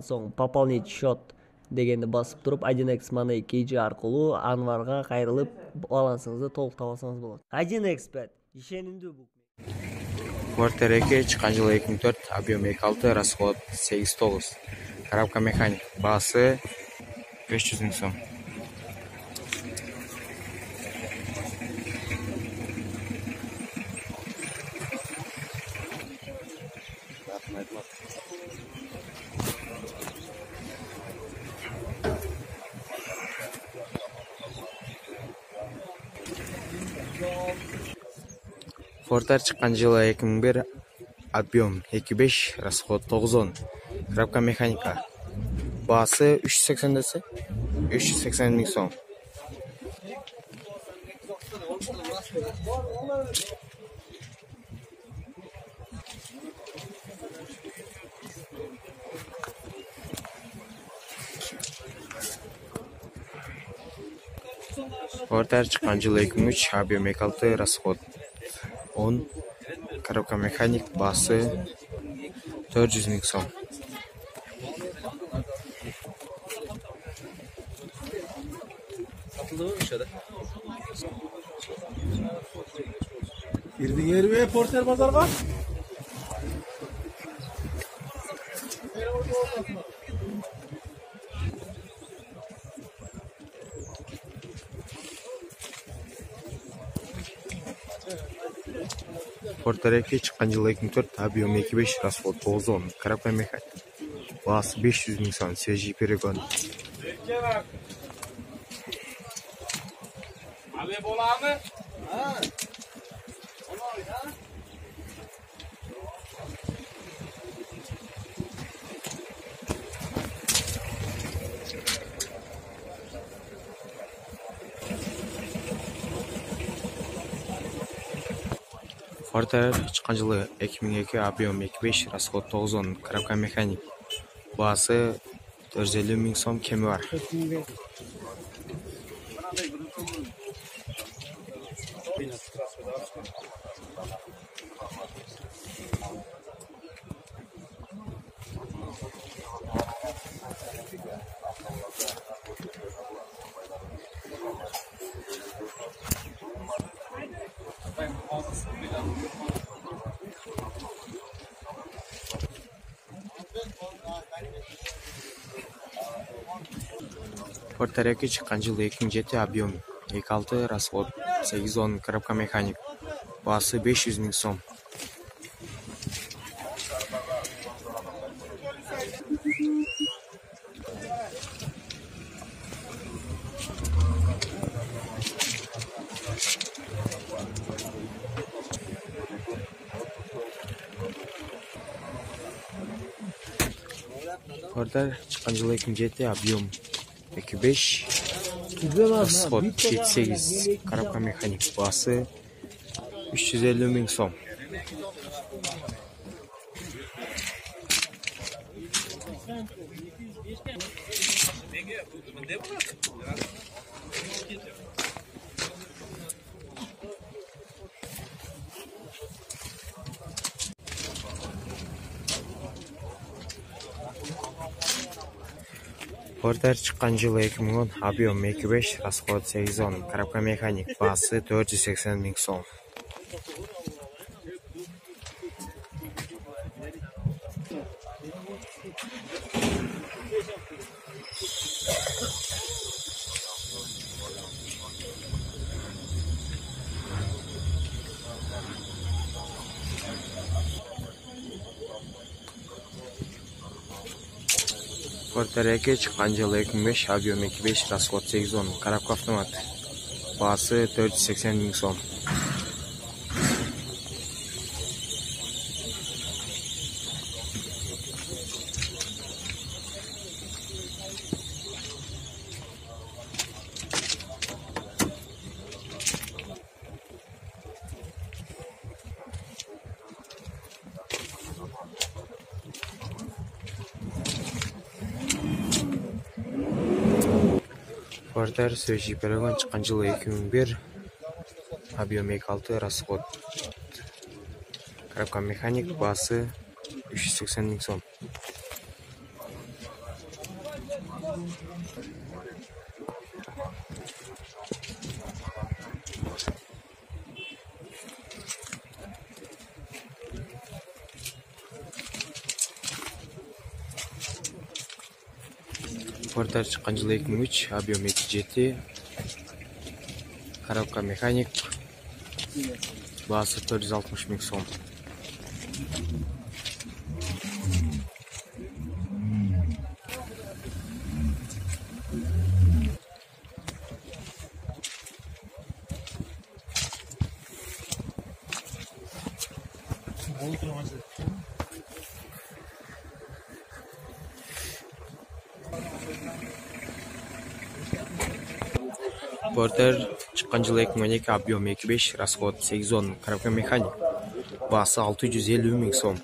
соң пополнить счет дегенди басып туруп 1x Money KG аркылуу Анварга кайрылып балансыңызды толуктап алсаңыз болот. 1x Bet ишенимдүү букмекер. Квартира 2 чыккан жылы 2004, объем 2.6, расход 8.9. Коробка механик, баасы 500 000 сом. Фордтар чыккан жылы 2001, объем 2.5, расход 9.10. Коробка механика, баасы 380 десе 380 000 сом. Фордтар чыккан жылы 2003, объем 2.6, расход 10. Коробка механик, баасы 400 000 сом. Ирдиңер бе Портер базарга? Фордтар 2 чыккан жылы 2004, объем 2.5, расход 9.10. Коробка механик, баасы 500 000 сом. Свежий перегон. Але боламы? Фордтар чыккан жылы 2002, объем 2.5, расход 9.10. Коробка механик, баасы 450 000 сом, кеми бар. Фордтар 2 чыккан жылы 2007, объем 2.6, расход 8.10. Коробка механик, баасы 500 000 сом. Фордтар чыккан жылы 2007, объем 2.5, расход 7.8. Коробка механик, баасы 350 000 сом. Фордтар чыккан жылы 2010, объем 2.5, расход 8.10. Коробка механик, баасы 480 000 сом. Фордтар 2 чыккан жылы 2005, объем 2.5, расход 8.10. Коробка автомат, баасы 480 000 сом. Фордтар свежий перегон чыккан жылы 2001, объем 2.6, расход. Коробка механик, баасы 380 000 сом. Porter чыккан жылы 2003, объем 2.7, коробка механик, баасы 460 000 сом. Porter чыккан жылы 2012, объем 2.5, расход 8 коробка механик, баасы 650 000 сом.